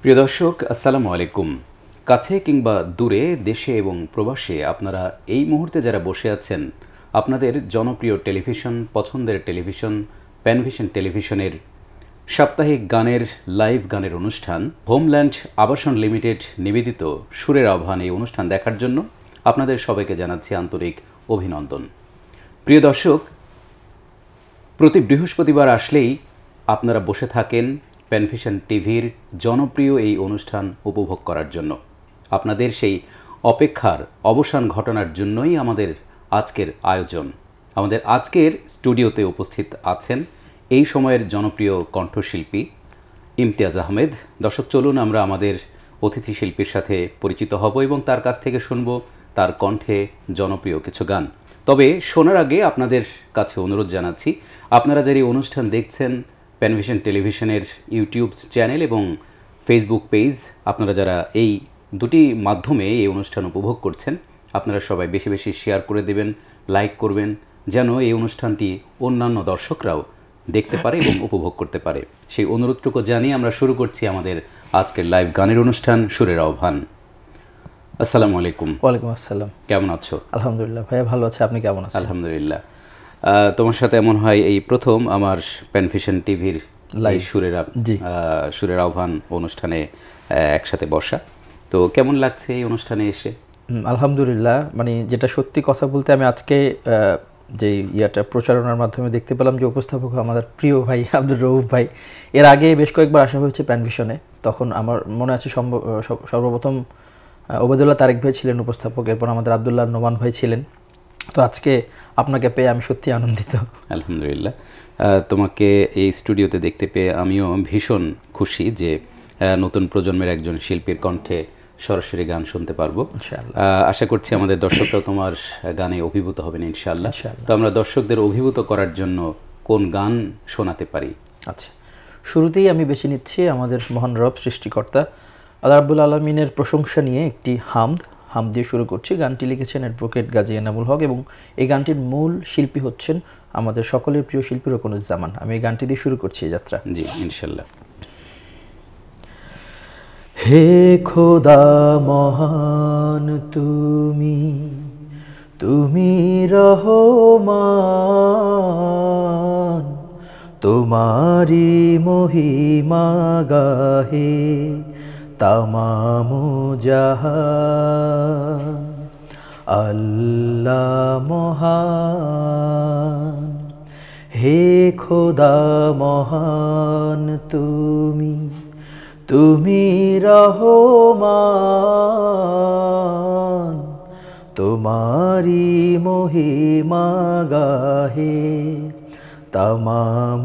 প্রিয় দর্শক, আসসালামু আলাইকুম। কাছে কিংবা দূরে, দেশে এবং প্রবাসে আপনারা এই মুহূর্তে যারা বসে আছেন, আপনাদের জনপ্রিয় টেলিভিশন, পছন্দের টেলিভিশন, প্যানভিশন টেলিভিশনের সাপ্তাহিক গানের লাইভ গানের অনুষ্ঠান হোমল্যান্ড আবাসন লিমিটেড নিবেদিত সুরের আহ্বান এই অনুষ্ঠান দেখার জন্য আপনাদের সবাইকে জানাচ্ছি আন্তরিক অভিনন্দন। প্রিয় দর্শক, প্রতি বৃহস্পতিবার আসলেই আপনারা বসে থাকেন প্যানভিশন টিভির জনপ্রিয় এই অনুষ্ঠান উপভোগ করার জন্য। আপনাদের সেই অপেক্ষার অবসান ঘটানোর জন্যই আমাদের আজকের আয়োজন। আমাদের আজকের স্টুডিওতে উপস্থিত আছেন এই সময়ের জনপ্রিয় কণ্ঠশিল্পী ইমতিয়াজ আহমেদ। দর্শক, চলুন আমরা আমাদের অতিথি শিল্পীর সাথে পরিচিত হব এবং তার কাছ থেকে শুনব তার কণ্ঠে জনপ্রিয় কিছু গান। তবে শোনার আগে আপনাদের কাছে অনুরোধ জানাচ্ছি, আপনারা যারা এই অনুষ্ঠান দেখছেন প্যানভিশন টেলিভিশনের ইউটিউব চ্যানেল এবং ফেসবুক পেজ, আপনারা যারা এই দুটি মাধ্যমে এই অনুষ্ঠান উপভোগ করছেন, আপনারা সবাই বেশি বেশি শেয়ার করে দেবেন, লাইক করবেন, যেন এই অনুষ্ঠানটি অন্যান্য দর্শকরাও দেখতে পারে এবং উপভোগ করতে পারে। সেই অনুরোধটুকু জানিয়ে আমরা শুরু করছি আমাদের আজকের লাইভ গানের অনুষ্ঠান সুরের আহ্বান। আসসালামু আলাইকুম। ওয়ালাইকুম আসসালাম। কেমন আছো? আলহামদুলিল্লাহ ভাইয়া, ভালো আছে। আপনি কেমন আছেন? আলহামদুলিল্লাহ। তোমার সাথে এমন হয় এই প্রথম আমার প্যানভিশন টিভির লাইভ সুরের আহ্বান অনুষ্ঠানে একসাথে বসা। তো কেমন লাগছে এই অনুষ্ঠানে এসে? আলহামদুলিল্লাহ, মানে যেটা সত্যি কথা বলতে, আমি আজকে যে প্রচারণার মাধ্যমে দেখতে পেলাম যে উপস্থাপক আমাদের প্রিয় ভাই আব্দুর রউফ ভাই। এর আগে বেশ কয়েকবার আসা হয়েছে প্যানভিশনে, তখন আমার মনে আছে সর্বপ্রথম ওবায়দুল্লাহ তারেক ভাই ছিলেন উপস্থাপক, এরপর আমাদের আব্দুল্লাহ নোমান ভাই ছিলেন। তো আজকে আপনাকে পেয়ে আমি সত্যি আনন্দিত। আলহামদুলিল্লাহ, তোমাকে এই স্টুডিওতে দেখতে পেয়ে আমিও ভীষণ খুশি যে নতুন প্রজন্মের একজন শিল্পীর কণ্ঠে সরাসরি গান শুনতে পারবো। আশা করছি আমাদের দর্শকরাও তোমার গানে অভিভূত হবেন ইনশাআল্লাহ। তো আমরা দর্শকদের অভিভূত করার জন্য কোন গান শোনাতে পারি? আচ্ছা, শুরুতেই আমি বেছে নিচ্ছি আমাদের মহান রব সৃষ্টিকর্তা আল্লাহ রাব্বুল আলামিনের প্রশংসা নিয়ে একটি হাম দিয়ে শুরু করছি। গানটি লিখেছেন অ্যাডভোকেট গাজী এনামুল হক এবং এই গানটির মূল শিল্পী হচ্ছেন আমাদের সকলের প্রিয় শিল্পী রুকনুজ্জামান। আমি এই গানটি দিয়ে শুরু করছি এই যাত্রা। জি, ইনশাআল্লাহ। হে খোদা মহান তুমি রহমান, তোমারি মহিমা গাহে তামাম জাহান। আল্লাহ মহান, হে খোদা মহান তুমি রহমান, তোমারি মহিমা গাহে তামাম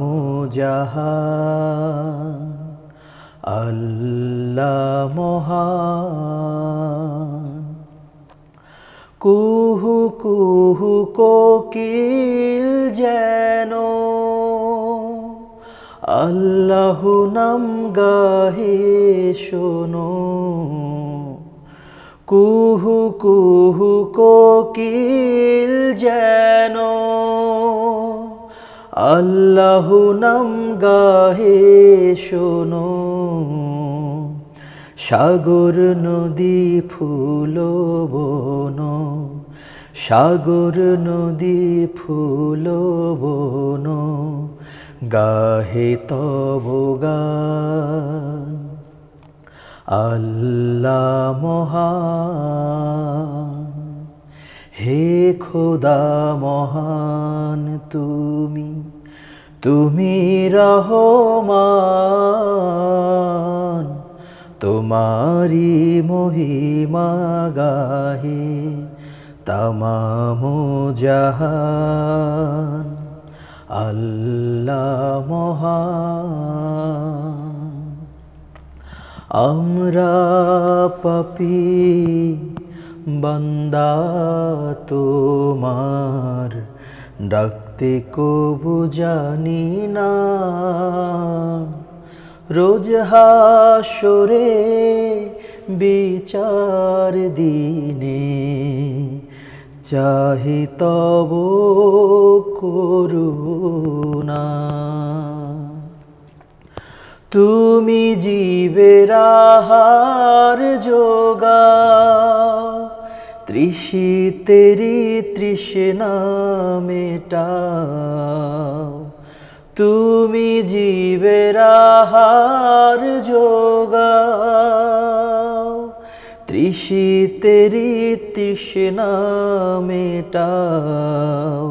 জাহান। আল্লাহ মহান, কুহু কুহু কোকিল যেন আল্লাহ নাম গাহে শোনো। কুহু কুহু কোকিল যেন আল্লাহ নাম গাহে শোনো। সাগর নদী ফুল বন, সাগর নদী ফুল বন গাহে তব গান। আল্লাহ মহান, হে খোদা মহান তুমি রহমান, তোমারি মহিমা গাহে তামাম জাহান। আল্লাহ মহান, আমরা পাপী বান্দা তোমার, ডাকতে কবু জানি না। রোজ হাসরে বিচার দিনে চাহি তব করুণা। তুমি জীবের আহার যোগাও, তৃষিতেরি তৃষ্ণা মেটাও। তুমি জীবের আহার যোগাও, তৃষিতেরি তৃষ্ণা মেটাও।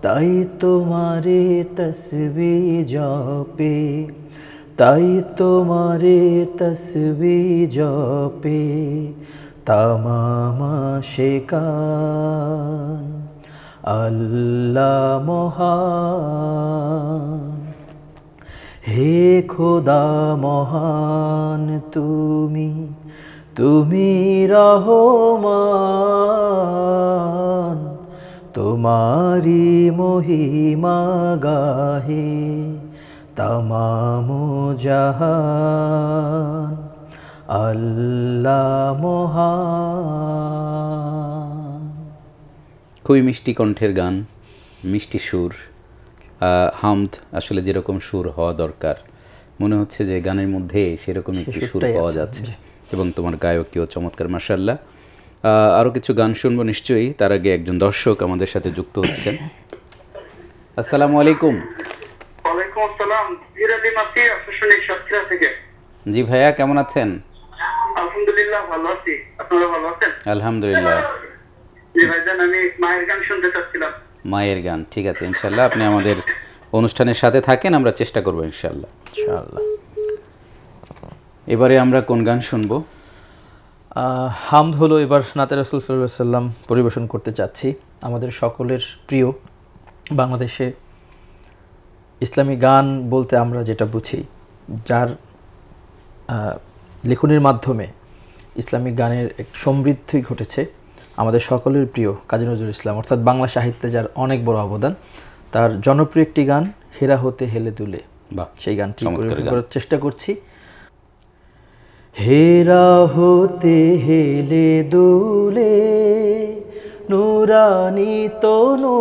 তাই তোমারে তসবিহ জপে, তাই তোমারে তসবিহ জপে তামাম আশিকান। আল্লাহ মহান, হে খোদা মহান তুমি, তুমি রহমান। তোমারি মহিমা গাহে তামাম জাহান। আল্লাহ মহান। খুবই মিষ্টি কণ্ঠের গান, মিষ্টি সুর। হামদ আসলে যেরকম সুর হওয়া দরকার, মনে হচ্ছে যে গানের মধ্যে সেরকম একটি সুর পাওয়া যাচ্ছে, এবং তোমার গায়কীও চমৎকার, মাশাআল্লাহ। আরও কিছু গান শুনবো নিশ্চয়ই, তার আগে একজন দর্শক আমাদের সাথে যুক্ত হচ্ছেন। আসসালামু আলাইকুম। ওয়ালাইকুম আসসালাম। জিরাদি মাসি প্রশাসনিক সাতক্ষীরা থেকে। জি ভাইয়া, কেমন আছেন? আলহামদুলিল্লাহ ভালো আছি, আপনারা ভালো আছেন? আলহামদুলিল্লাহ। জি ভাইজান, আমি মায়ের গান শুনতে চাচ্ছিলাম। মায়ের গান, ঠিক আছে ইনশাআল্লাহ। আপনি আমাদের অনুষ্ঠানের সাথে থাকেন, আমরা চেষ্টা করবো ইনশাআল্লাহ। ইনশাআল্লাহ। এবারে আমরা কোন গান শুনবো? হামদ হলো এবার নাতে রাসূল সাল্লাল্লাহু আলাইহি ওয়াসাল্লাম পরিবেশন করতে চাচ্ছি। আমাদের সকলের প্রিয়, বাংলাদেশে ইসলামী গান বলতে আমরা যেটা বুঝি, যার লেখনের মাধ্যমে ইসলামিক গানের এক সমৃদ্ধি ঘটেছে, আমাদের সকলের প্রিয় কাজী নজরুল ইসলাম, অর্থাৎ বাংলা সাহিত্যে যার অনেক বড় অবদান, তার জনপ্রিয় একটি গান হেরা হতে হেলে দুলে, সেই গানটি পরিবেশন করার চেষ্টা করছি। হেরা হতে হেলে দুলে নুরানি তনু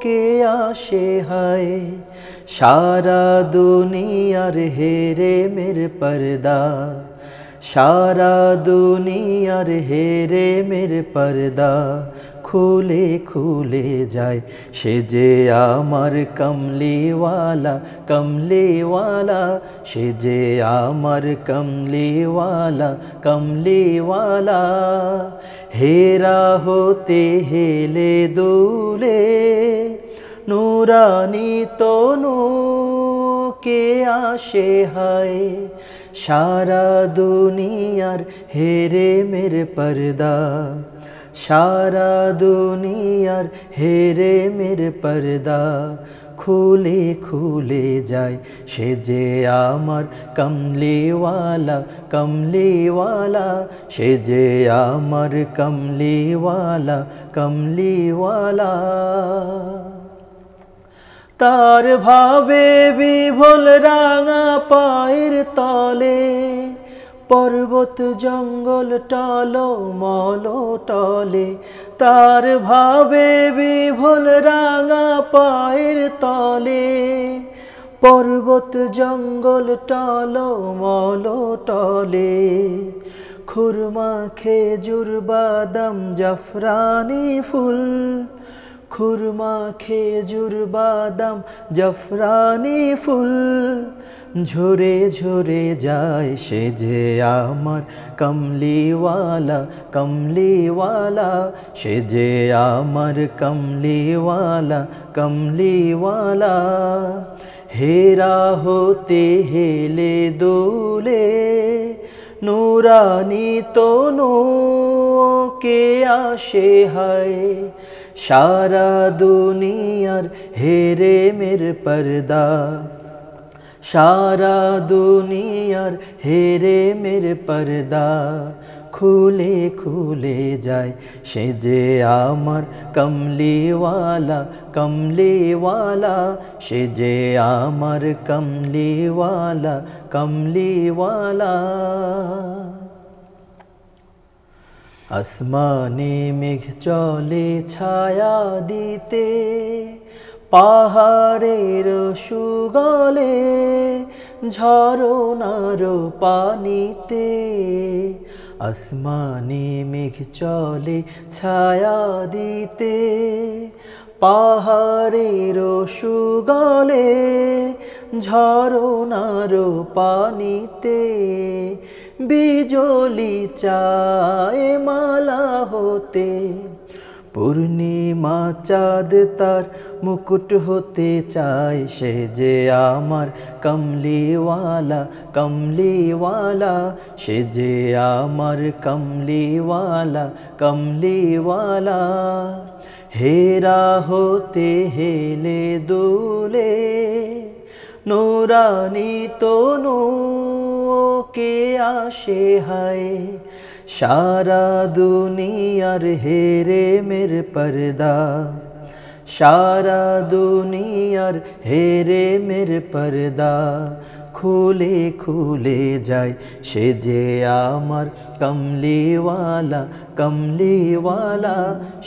কে আসে হায়, সারা দুনিয়ার হেরে মের পর্দা, সারা দুনিয়ার হেরে মের পর্দা খুলে খুলে যায়। সে যে আমার কমলিওয়ালা, কমলিওয়ালা, সে যে আমার কমলিওয়ালা, কমলিওয়ালা। হেরা হতে হেলে দুলে নুরানি তনু কে আসে হায়, সারা দুনিয়ার হেরে মের পর্দা, সারা দুনিয়ার হেরে মের পর্দা খুলে খুলে যায়। সে যে আমার কমলিওয়ালা, কমলিওয়ালা, সে যে আমার কমলিওয়ালা, কমলিওয়ালা। তার ভাবে বিভোল রাঙা পায়ের তলে, পর্বত জঙ্গল টলো মলো টলে। তার ভাবে বিভোল রাঙা পায়ের তলে, পর্বত জঙ্গল টলো মলো টলে। খুরমা খেজুর বাদাম জাফরানি ফুল, খুরমা খেজুর বাদাম জাফরানি ফুল ঝরে ঝরে যায়। সে যে আমার কমলিওয়ালা, কমলিওয়ালা, সে যে আমার কমলিওয়ালা, কমলিওয়ালা। হেরা হতে হেলে দুলে নুরানি তনু কে আসে হায়, সারা দুনিয়ার হেরে মের পর্দা, সারা দুনিয়ার হেরে মের পর্দা খুলে খুলে যায়। সে যে আমার কমলিওয়ালা, কমলিওয়ালা, সে যে আমার কমলিওয়ালা, কমলিওয়ালা। আসমানে মেঘ চলে ছায়া দিতে, পাহাড়ের সুগলে ঝরনার পানিতে, আসমানে মেঘ চলে ছায়া দিতে, পাহাড়ের সুগলে ঝরনার পানিতে, বিজলি চায় মালা হতে, পূর্ণিমা চাঁদ তার মুকুট হতে চায়, সে যে আমার কমলিওয়ালা কমলিওয়ালা, সে যে আমার কমলিওয়ালা কমলিওয়ালা। হেরা হতে হেলে দুলে নুরানি তনু কে আসে হায়, সারা দুনিয়ার হেরে মের পর্দা, সারা দুনিয়ার হেরে মের পর্দা, খুলে খুলে যায় সে যে আমার কমলিওয়ালা কমলিওয়ালা,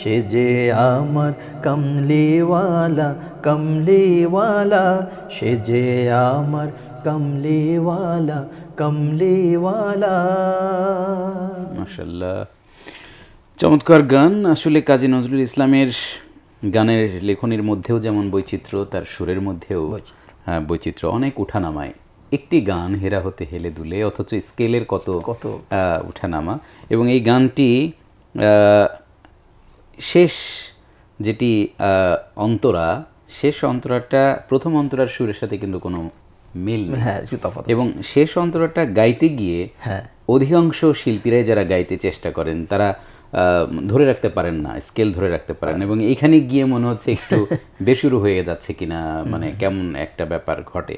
সে যে আমার কমলিওয়ালা কমলিওয়ালা, সে যে আমার কমলিওয়ালা কমলিওয়ালা। মাশাআল্লাহ, চমৎকার গান। আসলে কাজী নজরুল ইসলামের গানের লেখনের মধ্যেও যেমন বৈচিত্র্য, তার সুরের মধ্যেও বৈচিত্র্য, অনেক উঠানামায় একটি গান হেরা হতে হেলে দুলে, অথচ স্কেলের কত কত উঠানামা। এবং এই গানটি শেষ যেটি অন্তরা, শেষ অন্তরাটা প্রথম অন্তরার সুরের সাথে কিন্তু কোনো মিল নেই, এবং শেষ অন্তরাটা গাইতে গিয়ে অধিকাংশ শিল্পীরাই যারা গাইতে চেষ্টা করেন তারা ধরে রাখতে পারেন না, স্কেল ধরে রাখতে পারেন, এবং এইখানে গিয়ে মনে হচ্ছে একটু বেসুরু হয়ে যাচ্ছে কিনা, মানে কেমন একটা ব্যাপার ঘটে।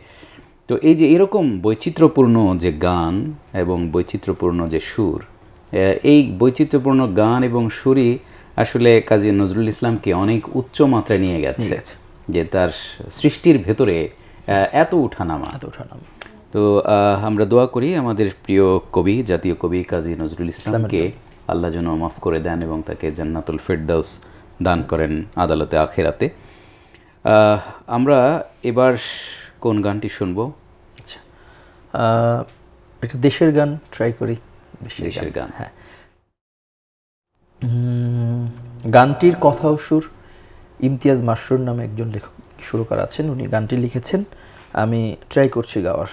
তো এই যে এরকম বৈচিত্র্যপূর্ণ যে গান এবং বৈচিত্র্যপূর্ণ যে সুর, এই বৈচিত্র্যপূর্ণ গান এবং সুরই আসলে কাজী নজরুল ইসলামকে অনেক উচ্চ মাত্রায় নিয়ে গেছে, যে তার সৃষ্টির ভেতরে এত উঠানামা। তো আমরা দোয়া করি আমাদের প্রিয় কবি, জাতীয় কবি কাজী নজরুল ইসলামকে আল্লাহ যেন মাফ করে দেন এবং তাকে জান্নাতুল ফেরদাউস দান করেন আদালতে আখেরাতে। আমরা এবার কোন গানটি শুনবো? আচ্ছা, একটা দেশের গান ট্রাই করি। দেশের গান, হ্যাঁ। গানটির কথা ও সুর ইমতিয়াজ মাসরুর নামে একজন লেখক সুরকার আছেন, উনি গানটি লিখেছেন, আমি ট্রাই করছি গাওয়ার।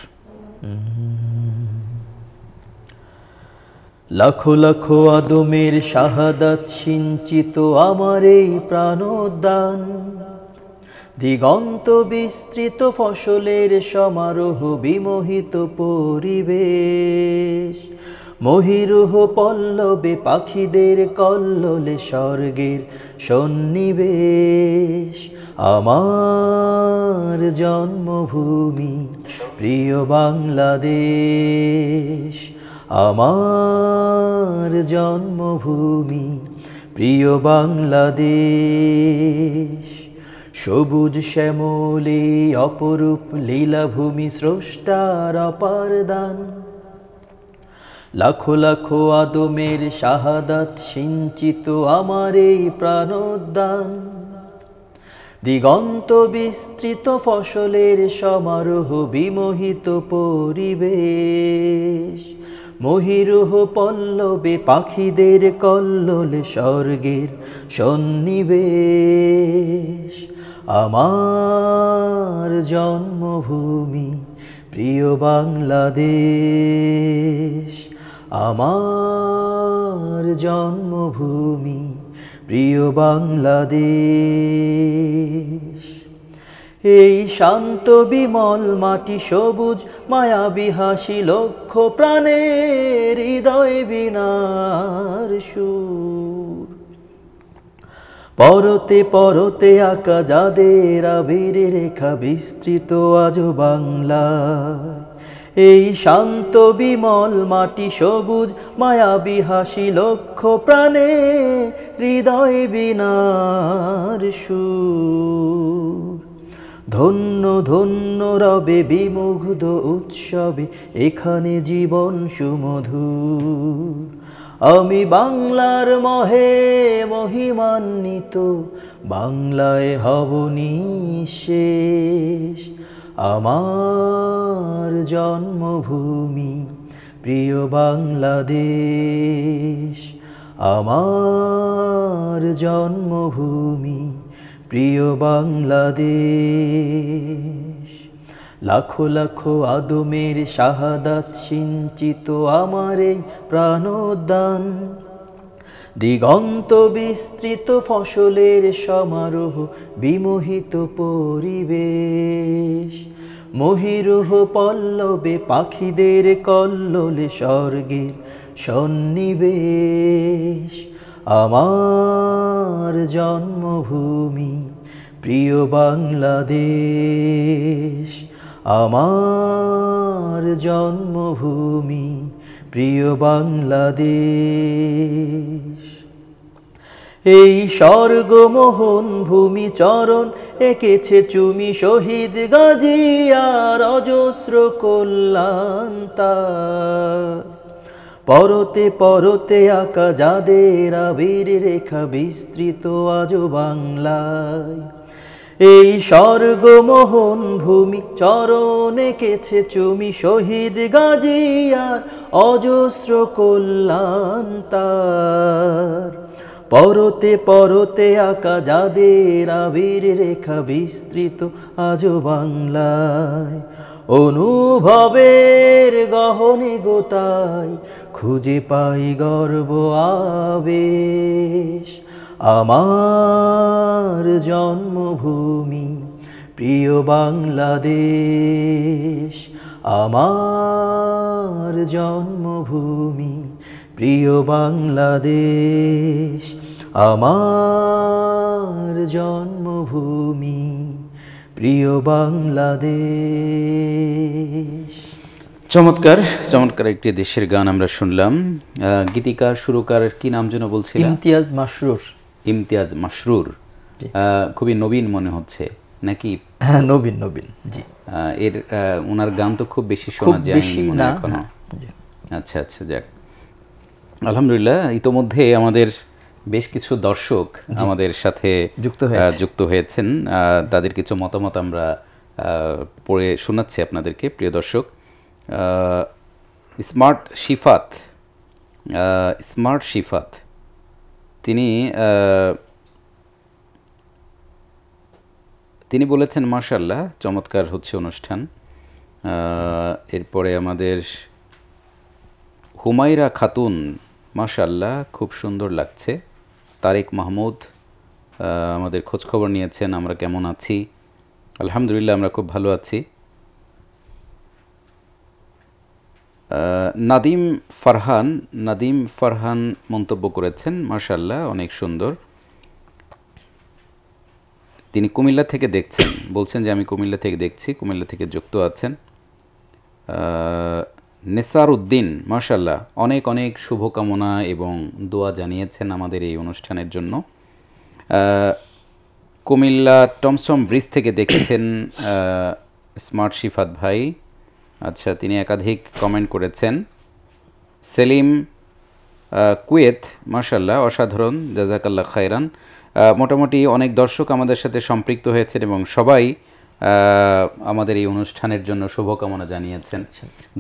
লাখো লাখো আদমের শাহাদাত সিঞ্চিত আমার এই প্রাণোদ্যান, দিগন্ত বিস্তৃত ফসলের সমারোহ বিমোহিত পরিবেশ, মহিরুহ পল্লবে পাখিদের কল্লোলে স্বর্গের সন্নিবেশ, আমার জন্মভূমি প্রিয় বাংলাদেশ, আমার জন্মভূমি প্রিয় বাংলাদেশ, সবুজ শ্যামলে অপরূপ লীলাভূমি স্রষ্টার অপার দান, লাখো লাখো আদমের শাহাদাত সিঞ্চিত আমার এই প্রাণোদ্যান, দিগন্ত বিস্তৃত ফসলের সমারোহ বিমোহিত পরিবেশ, মহিরুহ পল্লবে পাখিদের কল্লোলে স্বর্গের সন্নিবেশ, আমার জন্মভূমি প্রিয় বাংলাদেশ, আমার জন্মভূমি প্রিয় বাংলাদেশ। এই শান্ত বিমল মাটি সবুজ মায়াবী হাসি লক্ষ প্রাণের হৃদয় বীণার সুর, পরতে পরতে আঁকা যাদের আবির রেখা বিস্তৃত আজ বাংলায়, এই শান্ত বিমল মাটি সবুজ মায়াবী হাসি লক্ষ প্রাণে হৃদয় বীণার সুর, ধন্য ধন্য রবে বিমুগ্ধ উৎসবে এখানে জীবন সুমধুর, আমি বাংলার মহে মহিমান্বিত, বাংলায় হব নিঃশেষ, আমার জন্মভূমি প্রিয় বাংলাদেশ, আমার জন্মভূমি প্রিয় বাংলাদেশ। লাখো লাখো আদমের শাহাদাত সিঞ্চিত আমার এই প্রাণোদ্যান, দিগন্ত বিস্তৃত ফসলের সমারোহ বিমোহিত পরিবেশ, মহিরুহ পল্লবে পাখিদের কল্লোলে স্বর্গের সন্নিবেশ। আমার জন্মভূমি প্রিয় বাংলাদেশ, আমার জন্মভূমি প্রিয় বাংলাদেশ। এই স্বর্গমোহন ভূমি চরণ এঁকেছে চুমি শহীদ গাজী আর অজস্র কল্যাণ তার, পরতে পরতে আঁকা যাদের আবির রেখা বিস্তৃত আজো বাংলায়। এই স্বর্গমোহন ভূমি চরণ এঁকেছে চুমি শহীদ গাজী আর অজস্র কল্যাণ তার, পরতে পরতে আঁকা যাদের আবির রেখা বিস্তৃত আজো বাংলায়। অনুভবের গহনে গোতায় খুঁজে পাই গর্ব আবেশ, আমার জন্মভূমি প্রিয় বাংলাদেশ, আমার জন্মভূমি প্রিয় বাংলাদেশ, আমার জন্মভূমি প্রিয় বাংলাদেশ। চমৎকার চমৎকার একটি দেশের গান আমরা শুনলাম। গীতিকার সুরকার কি নাম যেন বলছিলেন? ইমতিয়াজ মাসরুর। ইমতিয়াজ মাসরুর, খুবই নবীন মনে হচ্ছে নাকি? হ্যাঁ, নবীন নবীন, জি। এর ওনার গান তো খুব বেশি শোনা যায়নি মনে হয় এখনো। আচ্ছা আচ্ছা, যাক আলহামদুলিল্লাহ। ইতোমধ্যে আমাদের বেশ কিছু দর্শক আমাদের সাথে যুক্ত হয়েছেন, তাদের কিছু মতামত আমরা পড়ে শোনাচ্ছি আপনাদেরকে। প্রিয় দর্শক, স্মার্ট শিফাত তিনি বলেছেন মাশাআল্লাহ চমৎকার হচ্ছে অনুষ্ঠান। এরপরে আমাদের হুমায়রা খাতুন, মাশাআল্লাহ খুব সুন্দর লাগছে। তারেক মাহমুদ আমাদের খোঁজখবর নিয়েছেন, আমরা কেমন আছি? আলহামদুলিল্লাহ আমরা খুব ভালো আছি। নাদিম ফারহান মন্তব্য করেছেন, মাশাআল্লাহ অনেক সুন্দর। তিনি কুমিল্লা থেকে দেখছেন, বলছেন যে আমি কুমিল্লা থেকে দেখছি, কুমিল্লা থেকে যুক্ত আছেন। নেসার উদ্দিন, মাশাআল্লাহ অনেক অনেক শুভকামনা এবং দোয়া জানিয়েছেন আমাদের এই অনুষ্ঠানের জন্য। কুমিল্লা টমসম ব্রিজ থেকে দেখছেন স্মার্ট শিফাত ভাই। আচ্ছা, তিনি একাধিক কমেন্ট করেছেন। সেলিম কুয়েত, মাশাআল্লাহ অসাধারণ, জাযাকাল্লাহ খায়রান। মোটামুটি অনেক দর্শক আমাদের সাথে সম্পৃক্ত হয়েছেন এবং সবাই আমাদের এই অনুষ্ঠানের জন্য শুভকামনা জানিয়েছেন।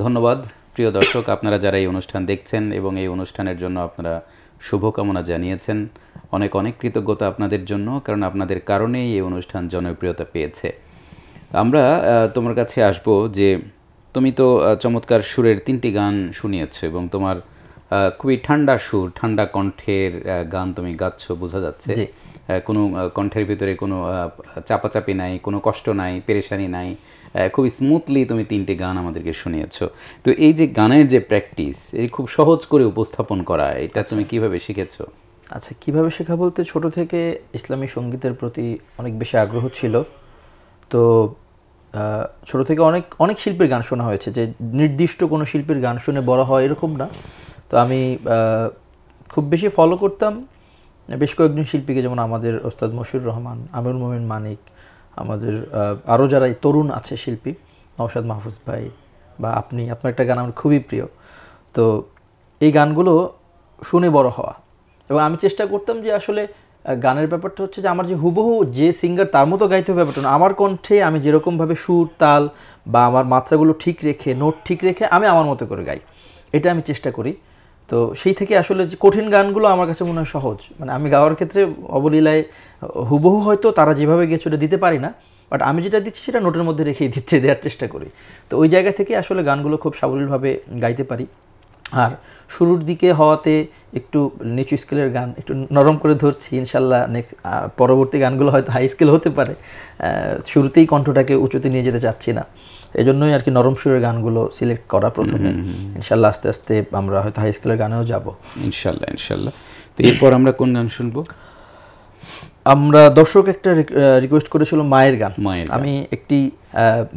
ধন্যবাদ প্রিয় দর্শক, আপনারা যারা এই অনুষ্ঠান দেখছেন এবং এই অনুষ্ঠানের জন্য আপনারা শুভকামনা জানিয়েছেন, অনেক অনেক কৃতজ্ঞতা আপনাদের জন্য, কারণ আপনাদের কারণেই এই অনুষ্ঠান জনপ্রিয়তা পেয়েছে। আমরা তোমার কাছে আসব যে তুমি তো চমৎকার সুরের 3টি গান শুনিয়েছো এবং তোমার খুবই ঠান্ডা সুর, ঠান্ডা কণ্ঠের গান তুমি গাচ্ছ, বোঝা যাচ্ছে। কোনো কণ্ঠের ভিতরে কোনো চাপাচাপি নাই, কোনো কষ্ট নাই, পেরেশানি নাই, খুব স্মুথলি তুমি 3টি গান আমাদেরকে শুনিয়েছো। তো এই যে গানের যে প্র্যাকটিস, এই খুব সহজ করে উপস্থাপন করা, এটা তুমি কিভাবে শিখেছো? আচ্ছা, কিভাবে শেখা বলতে ছোট থেকে ইসলামী সঙ্গীতের প্রতি অনেক বেশি আগ্রহ ছিল। তো ছোট থেকে অনেক অনেক শিল্পীর গান শোনা হয়েছে, যে নির্দিষ্ট কোনো শিল্পীর গান শুনে বড় হয় এরকম না। তো আমি খুব বেশি ফলো করতাম বেশ কয়েকজন শিল্পীকে, যেমন আমাদের ওস্তাদ মশিউর রহমান, আমিরুল মোমিন মানিক, আমাদের আরও যারা তরুণ আছে শিল্পী, নওশাদ মাহফুজ ভাই বা আপনার একটা গান আমার খুবই প্রিয়। তো এই গানগুলো শুনে বড় হওয়া, এবং আমি চেষ্টা করতাম যে আসলে গানের ব্যাপারটা হচ্ছে যে আমার যে হুবহু যে সিঙ্গার তার মতো গাইতে হবে ব্যাপারটা না, আমার কণ্ঠে আমি যেরকমভাবে সুর তাল বা আমার মাত্রাগুলো ঠিক রেখে নোট ঠিক রেখে আমি আমার মতো করে গাই, এটা আমি চেষ্টা করি। তো সেই থেকে আসলে যে কঠিন গানগুলো আমার কাছে মনে হয় সহজ, মানে আমি গাওয়ার ক্ষেত্রে অবলীলায় হুবহু হয়তো তারা যেভাবে গেছে ওটা দিতে পারি না, বাট আমি যেটা দিচ্ছি সেটা নোটের মধ্যে রেখেই দেওয়ার চেষ্টা করি। তো ওই জায়গা থেকে আসলে গানগুলো খুব সাবলীলভাবে গাইতে পারি। আর শুরুর দিকে হওয়াতে একটু নিচু স্কেলের গান একটু নরম করে ধরছি, ইনশাল্লাহ নেক্সট পরবর্তী গানগুলো হয়তো হাই স্কেল হতে পারে, শুরুতেই কণ্ঠটাকে উঁচুতে নিয়ে যেতে চাচ্ছি না, এজন্যই আর কি নরম সুরের গানগুলো সিলেক্ট করা প্রথমে। ইনশাল্লাহ আস্তে আস্তে আমরা হয়তো হাই স্কেলের গানেও যাব ইনশাল্লাহ। তো এরপর আমরা কোন গান শুনবো? আমরা দর্শক একটা রিকোয়েস্ট করেছিল মায়ের গান। আমি একটি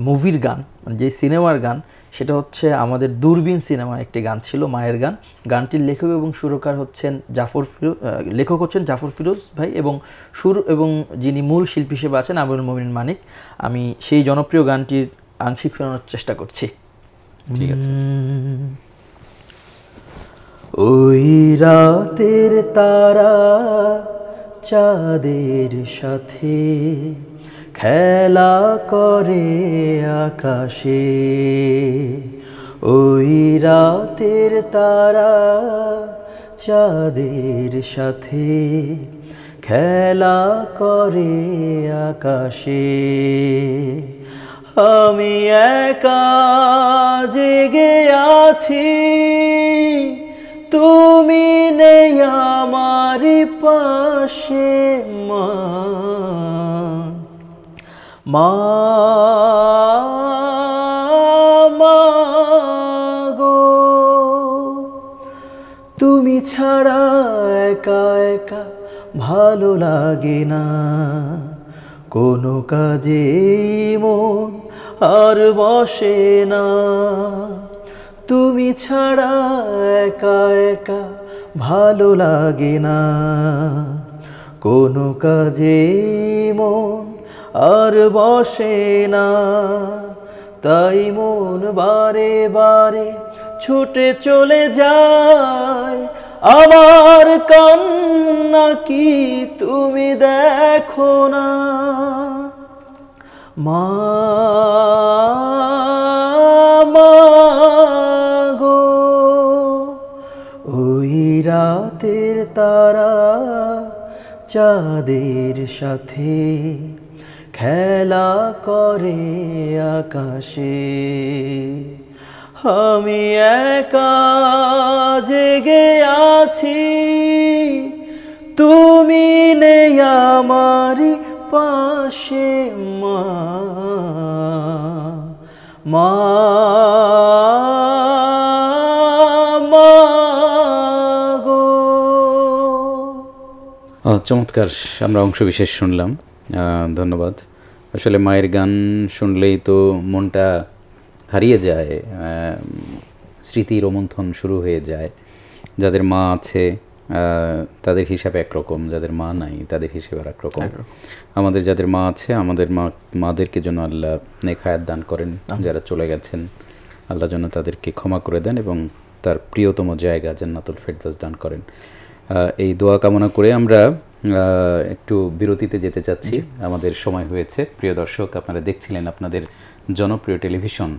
মুভির গান, মানে যে সিনেমার গান, সেটা হচ্ছে আমাদের দূরবীন সিনেমা একটি গান ছিল মায়ের গান। গানটির লেখক এবং সুরকার হচ্ছেন লেখক হচ্ছেন জাফর ফিরোজ ভাই, এবং সুর এবং যিনি মূল শিল্পী হিসেবে আছেন আমিরুল মোমিনিন মানিক। আমি সেই জনপ্রিয় গানটির আংশিক শোনানোর চেষ্টা করছি। ঠিক আছে। ওই রাতের তারা চাঁদের সাথে খেলা করে আকাশে, ওই রাতের তারা চাঁদের সাথে খেলা করে আকাশে, আমি একা জেগে আছি, তুমি নেই আমার পাশে মা, মা গো, তুমি ছাড়া একা একা ভালো লাগে না, কোনো কাজে মন আর বসে না, তুমি ছাড়া একা একা ভালো লাগে না, কোনো কাজে মন আর বসে না, তাই মন বারে বারে ছুটে চলে যায়, আমার কান্না কি তুমি দেখো না, মা গো, ওই রাতের তারা চাঁদের সাথে খেলা করে আকাশে, আমি একা জেগে আছি, তুমি নেই আমার পাশে মা, মা গো। চমৎকার, আমরা অংশবিশেষ শুনলাম, ধন্যবাদ। আসলে মায়ের গান শুনলেই তো মনটা হারিয়ে যায়, স্মৃতি রোমন্থন শুরু হয়ে যায়। যাদের মা আছে তাদের হিসাবে একরকম, যাদের মা নাই তাদের হিসেবে আর একরকম। আমাদের যাদের মা আছে, আমাদের মাদেরকে যেন আল্লাহ নেক হায়াত দান করেন, যারা চলে গেছেন আল্লাহ যেন তাদেরকে ক্ষমা করে দেন এবং তার প্রিয়তম জায়গা জান্নাতুল ফেরদাউস দান করেন। এই দোয়া কামনা করে আমরা একটু বিরতিতে যেতে চাচ্ছি, আমাদের সময় হয়েছে। প্রিয় দর্শক, আপনারা দেখছিলেন আপনাদের জনপ্রিয় টেলিভিশন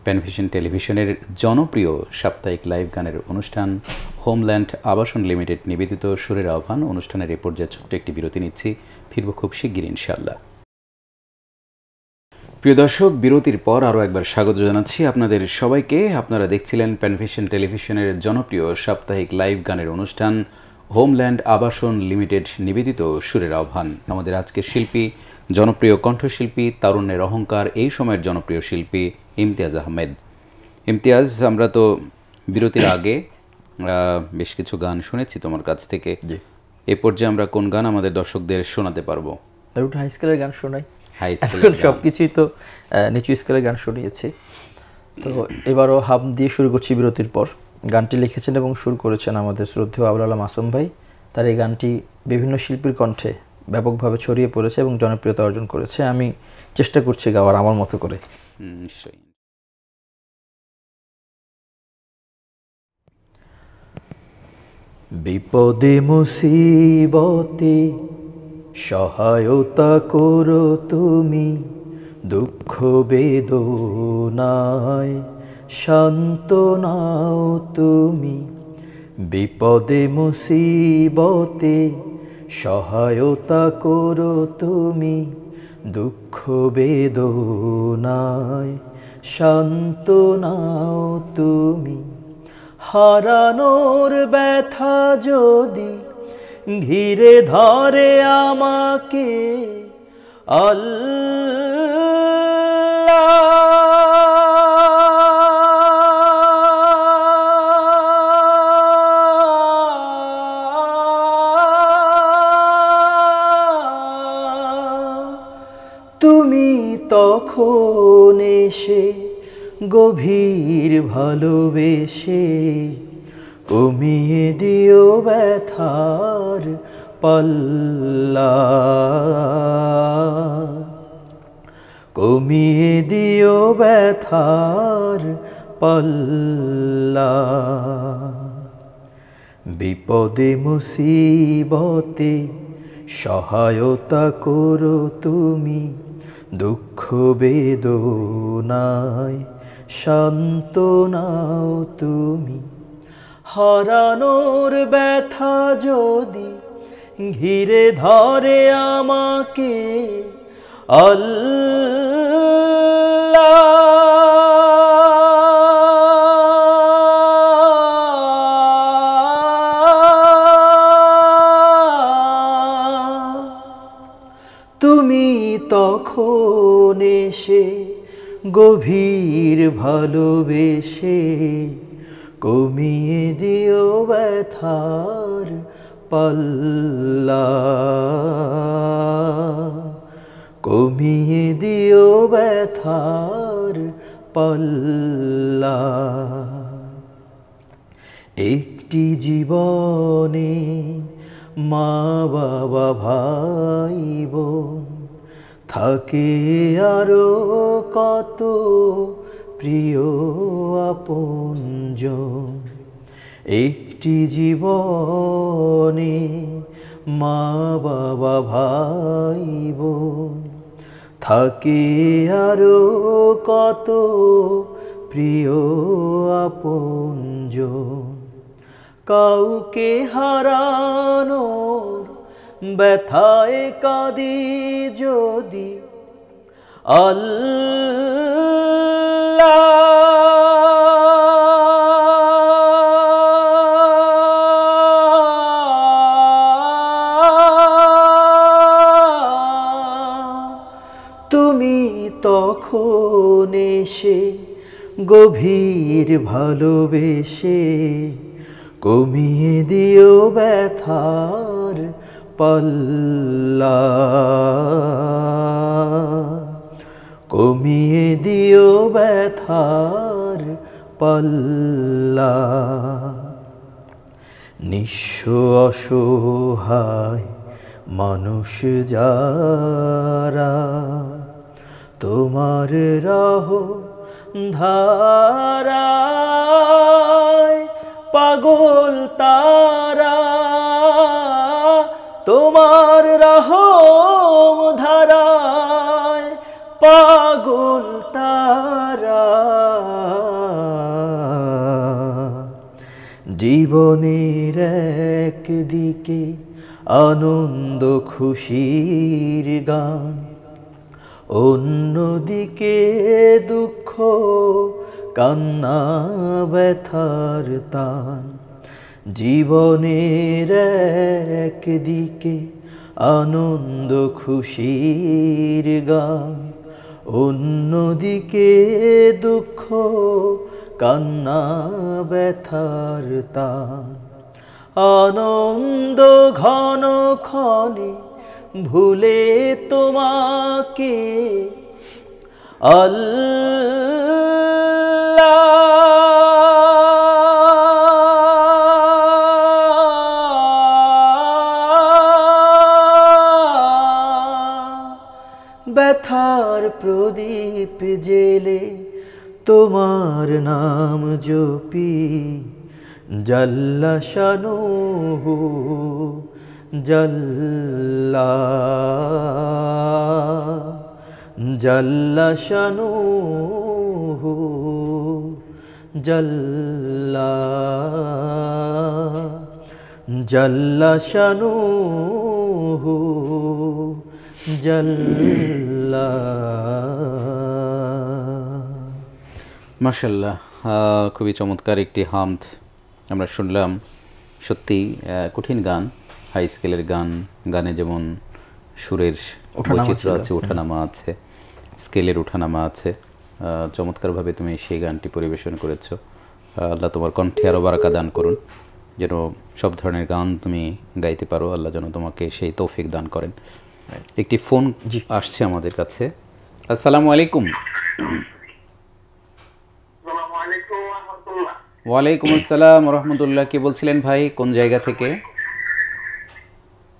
প্যানভিশন টেলিভিশনের জনপ্রিয় সাপ্তাহিক লাইভ গানের অনুষ্ঠান হোমল্যান্ড আবাসন লিমিটেড নিবেদিত সুরের আহ্বান অনুষ্ঠানের এই পর্যায়ে ছোট্ট একটি বিরতি নিচ্ছি, ফিরব খুব শিগগির ইনশাআল্লাহ। প্রিয় দর্শক, বিরতির পর আরও একবার স্বাগত জানাচ্ছি আপনাদের সবাইকে। আপনারা দেখছিলেন প্যানভিশন টেলিভিশনের জনপ্রিয় সাপ্তাহিক লাইভ গানের অনুষ্ঠান হোমল্যান্ড আবাসন লিমিটেড নিবেদিত সুরের আহ্বান। আমাদের আজকের শিল্পী, জনপ্রিয় কণ্ঠশিল্পী, তারুণ্যের অহংকার, এই সময়ের জনপ্রিয় শিল্পী ইমতিয়াজ আহমেদ। ইমতিয়াজ, আমরা তো বিরতির আগে বেশ কিছু গান শুনেছি তোমার কাছ থেকে। এ পর্যায়ে আমরা কোন গান আমাদের দর্শকদের শোনাতে পারবো? হাই স্কেলের গান শোনাই। হাই স্কেলের সবকিছুই তো নিচু স্কেলের গান শুনিয়েছি, তো এবারও হাম দিয়ে শুরু করছি বিরতির পর। গানটি লিখেছেন এবং সুর করেছেন আমাদের শ্রদ্ধেয় আবুল আলম আসম ভাই। তার এই গানটি বিভিন্ন শিল্পীর কণ্ঠে ব্যাপকভাবে ছড়িয়ে পড়েছে এবং জনপ্রিয়তা অর্জন করেছে। আমি চেষ্টা করছি গাওয়ার আমার মতো করে। নিশ্চয়ই। বিপদে মুসিবতে সহায়তা করো তুমি দুঃখ বেদনায়, শান্ত নাও তুমি বিপদে মুসিবতে। সহায়তা করো তুমি দুঃখ বেদনায়, শান্ত নাও তুমি। হারানোর ব্যথা যদি ঘিরে ধরে আমাকে, তুমি তখন এসে গভীর ভালোবেসে কমিয়ে দিও ব্যথার পাল্লা, কমিয়ে দিও ব্যথার পাল্লা। বিপদে মুসিবতে সহায়তা করো তুমি দুঃখ বেদনায়, শান্ত নাও তুমি। হারানোর ব্যথা যদি ঘিরে ধরে আমাকে, তুমি তখন এসে গভীর ভালোবেসে কমিয়ে দিও ব্যথার পাল্লা, কমিয়ে দিও ব্যথার পাল্লা। একটি জীবনে মা বাবা ভাই বোন থাকে আরো কত প্রিয় আপনজন। একটি জীবনে মা বাবা ভাই বোন থাকে আরো কত প্রিয় আপনজন। কাউকে হারানোর ব্যথায় কাঁদি যদি, তুমি তখন এসে গভীর ভালোবেসে কমিয়ে দিও ব্যথার পাল্লা, কমিয়ে দিও ব্যথার পাল্লা। নিঃস্ব অসহায় মানুষ যারা তোমার রাহ ধারায়, পাগল তারা তোমার রহম ধারায়, পাগল তারা। জীবনের একদিকে আনন্দ খুশির গান, অন্যদিকে দুঃখ কান্না ব্যথার তান। জীবনের একদিকে আনন্দ খুশির গান, অন্যদিকে দুঃখ কান্না ব্যথার তান। আনন্দ ঘন ক্ষণে ভুলে তোমাকে ব্যথার প্রদীপ জেলে তোমার নাম জপি, জাল্লা শানুহু জাল্লা জাল্লা শানুহু জাল্লা জাল্লা শানুহু জাল্লা। মাশাআল্লাহ, খুবই চমৎকার একটি হামদ আমরা শুনলাম। সত্যি কঠিন গান, হাই স্কেলের গান। গানে যেমন সুরের বৈচিত্র্য আছে, ওঠানামা আছে, স্কেলের ওঠানামা আছে। চমৎকারভাবে তুমি সেই গানটি পরিবেশন করেছো। আল্লাহ তোমার কণ্ঠে আরও বারাকা দান করুন, যেন সব ধরনের গান তুমি গাইতে পারো। আল্লাহ যেন তোমাকে সেই তৌফিক দান করেন। একটি ফোন আসছে আমাদের কাছে। আসসালামু আলাইকুম। ওয়ালাইকুম আসসালাম রহমতুল্লাহ। কি বলছিলেন ভাই, কোন জায়গা থেকে?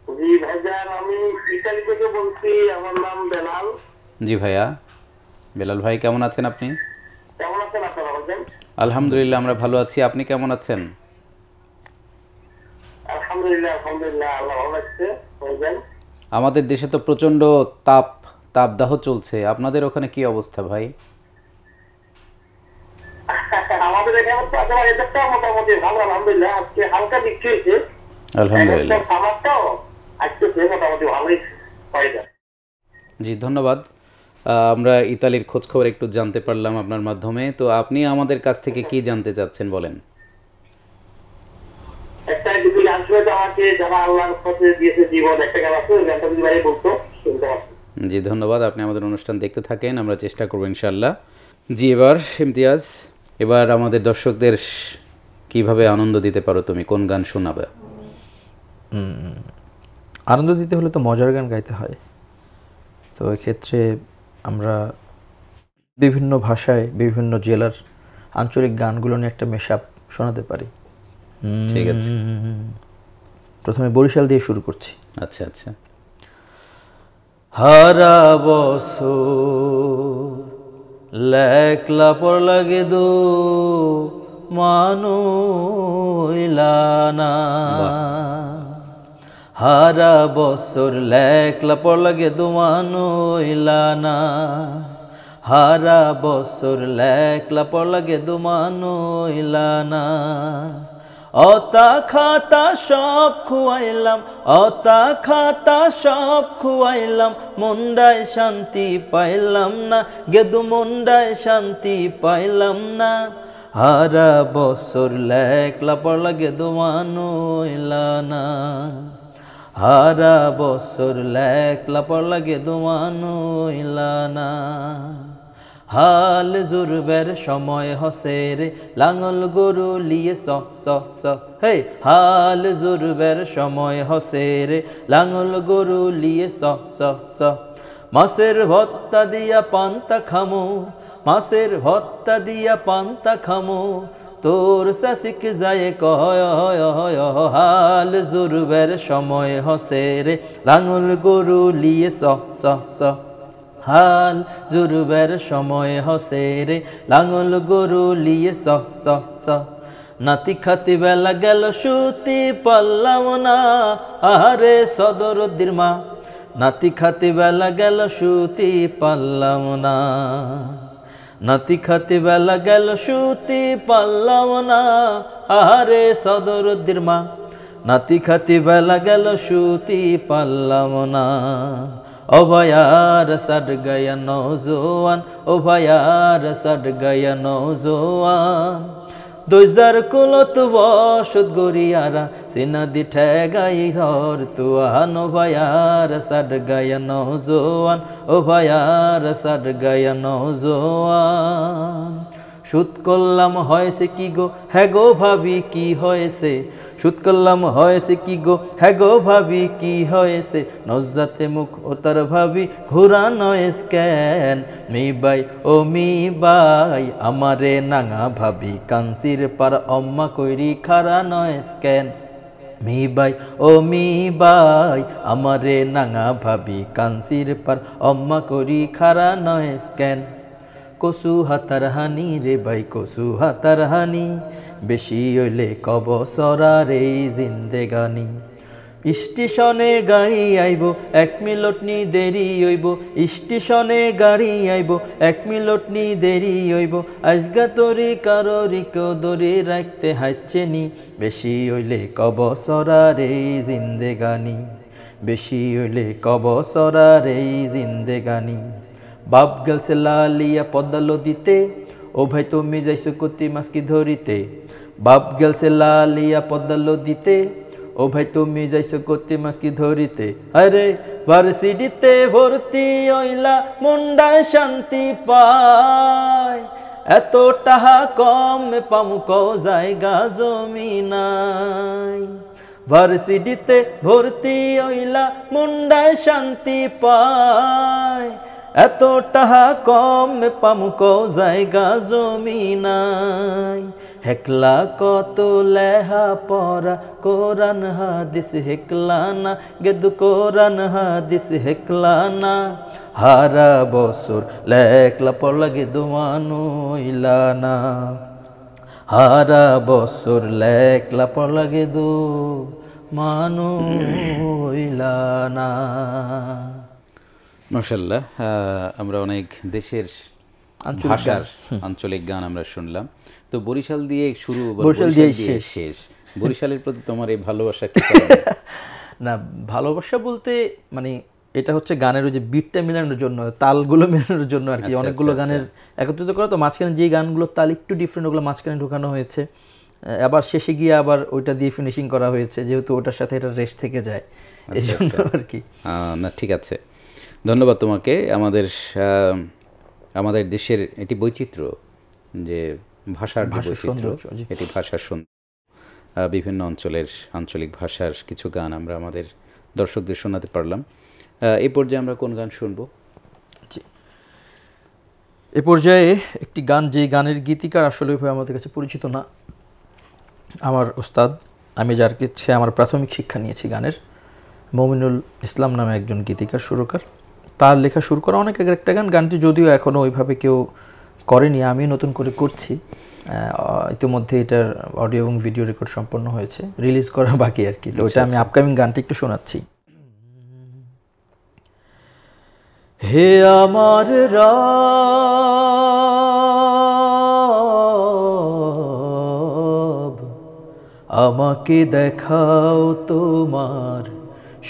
জি ভাইজান, আমি ইতালি থেকে বলছি। আমার নাম বেলাল। জি ভাইয়া। বেলাল ভাই, কেমন আছেন আপনি? কেমন আছেন আপনারা ভাইজান? আলহামদুলিল্লাহ, আমরা ভালো আছি। আপনি কেমন আছেন? আলহামদুলিল্লাহ আলহামদুলিল্লাহ, আল্লাহ ভালো রাখছে ভাইজান। আমাদের দেশে তো প্রচণ্ড তাপদাহ চলছে। আপনাদের ওখানে কি অবস্থা ভাই? আমাদের এখানে তো আসলে এটা মোটামুটি ভালো, আলহামদুলিল্লাহ। আজকে হালকা বৃষ্টি হয়েছে, আলহামদুলিল্লাহ। খাবারটাও আজকে মোটামুটি ভালোই হয়ে যায়। জি ধন্যবাদ। আমরা ইতালির খোঁজ খবর একটু জানতে পারলাম আপনার মাধ্যমে। তো আপনি আমাদের কাছ থেকে কি জানতে চাচ্ছেন বলেন। একটা যদি গান শুনে তো আমাকে যারা আল্লাহর পথে দিয়েছে জীবন, একটা গান আছে, ওই গানটা যদি ভাই বলতো শুনতে পারতাম। জি ধন্যবাদ। আপনি আমাদের অনুষ্ঠান দেখতে থাকেন, আমরা চেষ্টা করব ইনশাআল্লাহ। জি, এবার ইমতিয়াজ, এবার আমাদের দর্শকদের কিভাবে আনন্দ দিতে পারো তুমি, কোন গান শোনাবে? আনন্দ দিতে হলে তো মজার গান গাইতে হয়। তো এক্ষেত্রে আমরা বিভিন্ন ভাষায় বিভিন্ন জেলার আঞ্চলিক গানগুলো নিয়ে একটা মেশআপ শোনাতে পারি। ঠিক আছে, প্রথমে বরিশাল দিয়ে শুরু করছি। আচ্ছা আচ্ছা। হারা বছর লেখলা পর লাগে দো মানুইলানা, হারা বছর লেখলা পর লাগে দো মানুইলানা, হারা বছর লেখলা পর লাগে দো মানুইলানা। অতা খাতা সব খুয়াইলাম, অতা খাতা সব খুয়াইলাম, মুন্ডায় শান্তি পাইলাম না, গেদু মুন্ডায় শান্তি পাইলাম না। হারা বছর লেখলা পড়লা গেদু মানুইলানা, হারা বছর লেখলা পড়লা গেদু মানুইলানা। হাল জুরবের সময় হসে রে, লাঙল গরু লিয়ে স স স হে। হাল জুরবের সময় হসে রে, লাঙল গরু লিয়ে স স স। মাছের ভত্তা দিয়া পান্তা খামো, মাছের ভত্তা দিয়া পান্তা খামো, তোর শাসিক যায় কয়। হাল জুরবের সময় হসে রে, লাঙল গরু লিয়ে স স স। হাল জুরবের সময় হসে রে, লাঙল গরু লিয়ে স স স। নাতি খাতি বেলা গেল সুতি পারলাম না, আহারে সদরদ্দির মা। নাতি খাতি বেলা গেল সুতি পারলাম না, নাতি খাতি বেলা গেল সুতি পারলাম না, আহারে সদরদ্দির মা। নাতি খাতি বেলা গেল সুতি পারলাম না। ও ভায়ার সাড গায়া নৌজোয়ান, ও ভায়ার সাড গায়া নৌজোয়ান। দইজার কুলত বসত গরিয়ারা, সিনা দি ঠেগাই হর তুয়ান। ও ভায়ার সাড গায়া নৌজোয়ান, ও ভায়ার সাড গায়া নৌজোয়ান। সুদ করলাম হয়েছে কি গো, হ্যাঁ গো ভাবি কি হয়েছে। সুদ করলাম হয়েছে কি গো, হ্যাঁ গো ভাবি কি হয়েছে। নজ্জাতে মুখ ও তার ভাবি ঘুরানো স্ক্যান। মি বাই ও মি বাই, আমারে নাঙা ভাবি কাঞ্চির পার অম্মা কইরি খারানো স্ক্যান। মি বাই ও মি বাই, আমারে নাঙা ভাবি কাঞ্চির পার অম্মা করি খারানো স্ক্যান। কসু হাতার হানি রে ভাই, কসু হাতার হানি, বেশি হইলে কব সরার এই জিন্দেগানি। স্টেশনে গাড়ি আইব 1 মিনিট নি দেরি হইব স্টেশনে গাড়ি আইব 1 মিনিট নি দেরি হইব আজগা তোরে কারোরি কেউ ধরে রাখতে হাইছে নি বেশি হইলে কবছরার এই জিন্দেগানি বেশি হইলে কবছরার এই জিন্দেগানি বাপ গেলছে লালিয়া পদ্মালো দিতে ও ভাই তুমি যাইছো কতি মাছ কি ধরিতে বাপ গেলছে লালিয়া পদ্মালো দিতে ও ভাই তুমি যাইছো কতি মাছ কি ধরিতে আরে ভার্সিটিতে ভর্তি হইলা মনটায় শান্তি পায় এত টাকা কম পামু ক জায়গা জমি নাই ভার্সিটিতে ভর্তি হইলা মনটায় শান্তি পায় এত টাকা কম পামু ক জায়গা জমি নাই হেকলা কত লেহা পড়া কোরআন হাদিস হেকলা না গেদু কোরআন হাদিস হেকলা না হারা বছর লেখলা পড়লা গেদু মানুইলা না হারা বছর লেখলা পড়লা গেদু মানুইলা না। মাশাআল্লাহ, আমরা অনেক দেশের ভাষার আঞ্চলিক গান আমরা শুনলাম। তো বরিশাল দিয়ে শুরু, বরিশাল দিয়ে শেষ। বরিশালের প্রতি তোমার এই ভালোবাসা কি? না, ভালোবাসা বলতে মানে এটা হচ্ছে গানের ওই যে বিটটা মেলানোর জন্য, তালগুলো মেলানোর জন্য আর কি। অনেকগুলো গানের একত্রিত করা, তো মাঝখানে যে গানগুলো তাল একটু ডিফারেন্ট ওগুলো মাঝখানে ঢোকানো হয়েছে, আবার শেষে গিয়ে আবার ওইটা দিয়ে ফিনিশিং করা হয়েছে, যেহেতু ওটার সাথে এটা রেস্ট থেকে যায় এই জন্য আর কি। না, ঠিক আছে, ধন্যবাদ তোমাকে। আমাদের দেশের এটি বৈচিত্র্য, যে ভাষার বৈচিত্র্য, এটি ভাষার সুন্দর, বিভিন্ন অঞ্চলের আঞ্চলিক ভাষার কিছু গান আমরা আমাদের দর্শকদের শোনাতে পারলাম। এই পর্যায়ে আমরা কোন গান শুনবো? এ পর্যায়ে একটি গান, যে গানের গীতিকার আসলে আমাদের কাছে পরিচিত না, আমার উস্তাদ, আমি যার কাছে আমার প্রাথমিক শিক্ষা নিয়েছি গানের, মমিনুল ইসলাম নামে একজন গীতিকার সুরকার, তার লেখা সুর করা অনেক আগের একটা গান। গানটি যদিও এখনও ওইভাবে কেউ করেনি, আমি নতুন করে করছি। ইতিমধ্যে এটার অডিও এবং ভিডিও রেকর্ড সম্পন্ন হয়েছে, রিলিজ করা বাকি আর কি। তো ওইটা আমি আপকামিং গানটি একটু শোনাচ্ছি। হে আমার রব, আমাকে দেখাও তোমার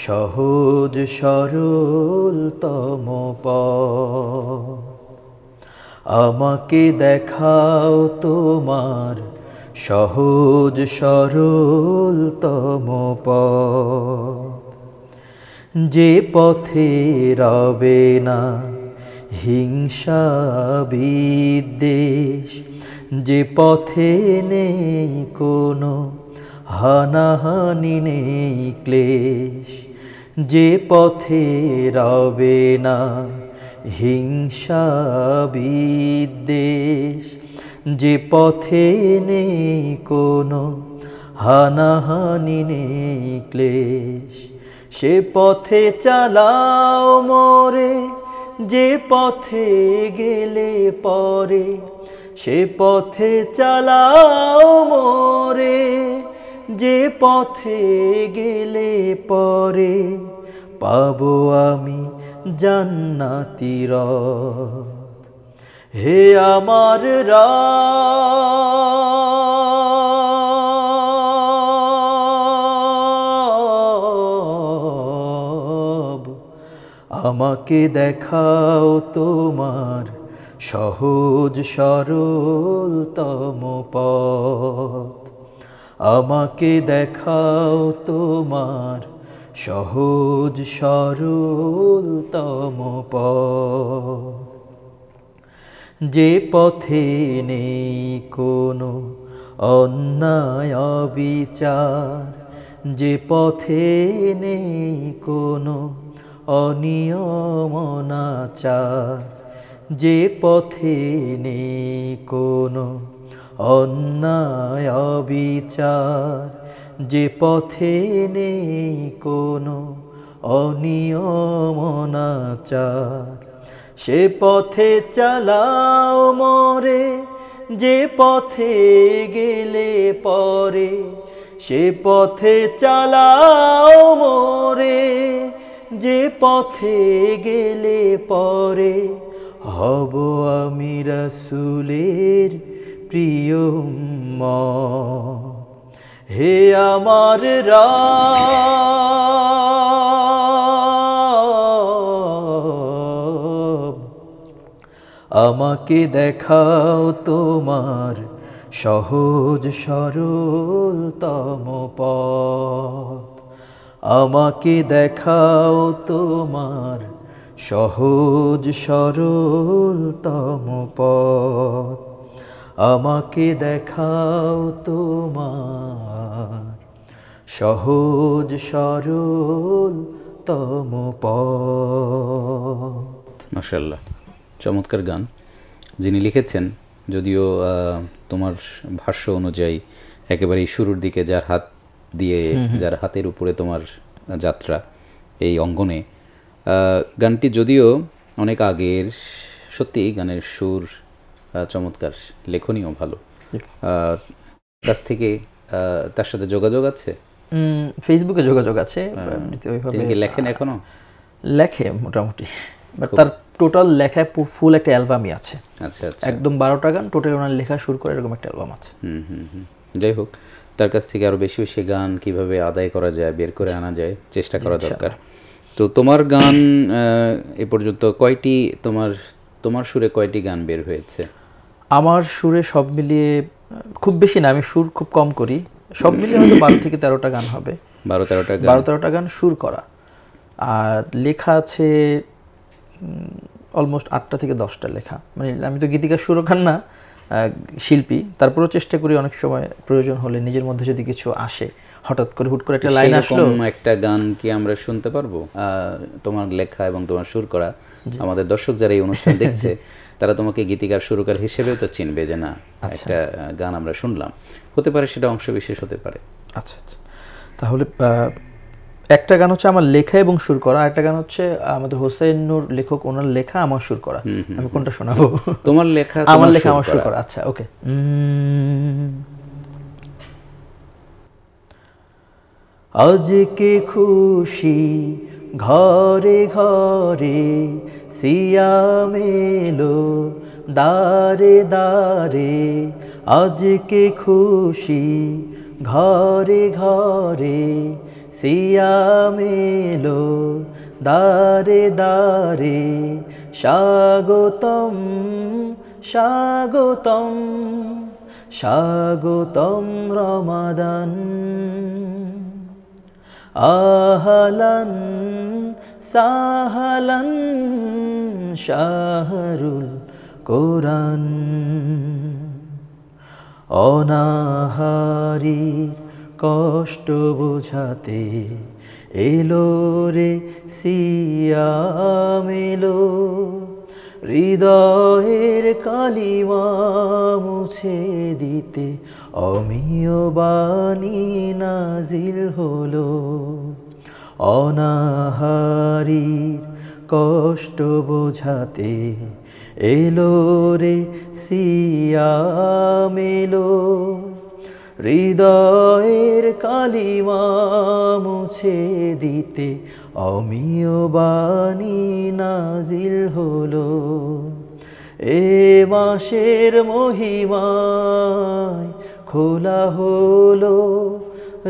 সহজ সরলতম পথ, আমাকে দেখাও তোমার সহজ সরলতম পথ, যে পথে রবে না হিংসা বিদ্বেষ, যে পথে নেই কোনো হানাহানি নেই ক্লেশ, যে পথে রবে না হিংসা বিদ্বেষ, যে পথে নেই কোনো হানাহানি নেই ক্লেশ, সে পথে চালাও মোরে, যে পথে গেলে পরে, সে পথে চালাও মোরে, যে পথে গেলে পরে, পাবো আমি জান্নাতি রথ। হে আমার রব, আমাকে দেখাও তোমার সহজ সরলতম পথ, আমাকে দেখাও তোমার সহজ সরলতম পথ, যে পথে নেই কোনো অন্যায় অবিচার, যে পথে নেই কোনো অনিয়ম অনাচার, যে পথে নেই কোনো অন্যায় অবিচার, যে পথে নেই কোনো অনিয়ম অনাচার, সে পথে চালাও মোরে, যে পথে গেলে পরে, সে পথে চালাও মোরে, যে পথে গেলে পরে হব আমি রাসূলের প্রিয় উম্মত। হে আমার রব, আমাকে দেখাও তোমার সহজ সরলতম পথ, আমাকে দেখাও তোমার সহজ সরলতম পথ, আমাকে দেখাও তোমার সহজ সরলতম পথ। মাশাআল্লাহ, চমৎকার গান। যিনি লিখেছেন, যদিও তোমার ভাষ্য অনুযায়ী একেবারেই শুরুর দিকে, যার হাত দিয়ে, যার হাতের উপরে তোমার যাত্রা এই অঙ্গনে, গানটি যদিও অনেক আগের, সত্যি গানের সুর চমৎকার, লেখনীও ভালো। কাছ থেকে তার সাথে যোগাযোগ আছে? ফেসবুকে যোগাযোগ আছে। তিনি কি লেখেন এখনো? লেখে মোটামুটি, বাট তার টোটাল লেখায় ফুল একটা অ্যালবামই আছে। আচ্ছা আচ্ছা, একদম 12টা গান টোটাল ওনার লেখা শুরু করে এরকম একটা অ্যালবাম আছে। যাই হোক, তার কাছ থেকে আরো বেশি বেশি গান কিভাবে আদায় করা যায়, বের করে আনা যায়, চেষ্টা করা দরকার। তো তোমার গান এ পর্যন্ত কয়টি, তোমার সুরে কয়টি গান বের হয়েছে? আমার সুরে সব মিলিয়ে খুব বেশি না, আমি সুর খুব কম করি, সব মিলিয়ে হয়তো 12 থেকে 13টা গান হবে। 12-13টা গান সুর করা, আর লেখা আছে অলমোস্ট 8টা থেকে 10টা লেখা। মানে আমি তো গীতিকার সুরকার না, শিল্পী, তারপরেও চেষ্টা করি অনেক সময় প্রয়োজন হলে নিজের মধ্যে যদি কিছু আসে, হঠাৎ করে হুট করে একটা লাইন আসলো, একটা গান কি আমরা শুনতে পারবো তোমার লেখা এবং তোমার সুর করা? আমাদের দর্শক যারা এই অনুষ্ঠান দেখছে তারা তোমাকে গীতিকার সুরকার হিসেবেও তো চিনবে, যে না একটা গান আমরা শুনলাম, হতে পারে সেটা অংশবিশেষ হতে পারে। আচ্ছা আচ্ছা, তাহলে একটা গান হচ্ছে আমার লেখা এবং সুর করা, আর একটা গান হচ্ছে আমাদের হোসেন নূর লেখক, ওনার লেখা আমার সুর করা। আমি কোনটা শোনাবো? তোমার লেখা, আমার লেখা আমার সুর করা। আচ্ছা ওকে। আজকে খুশি ঘরে ঘরে সিয়াম এলো দারে দারে, আজকে খুশি ঘরে ঘরে সিয়াম এলো দারে দারে, স্বাগতম স্বাগতম স্বাগতম রমাদান, আহলান সাহলান শাহরুল কোরআন, অনাহারীর কষ্ট বোঝাতে এলো রে সিয়াম এলো, হৃদয়ের কালিমা মুছে দিতে অমিয় বাণী নাজিল হলো, অনাহারীর কষ্ট বোঝাতে এলো রে সিয়াম এলো, হৃদয়ের কালিমা মুছে দিতে অমিয় বাণী নাজিল হলো, এ মাসের মহিমায় খোলা হলো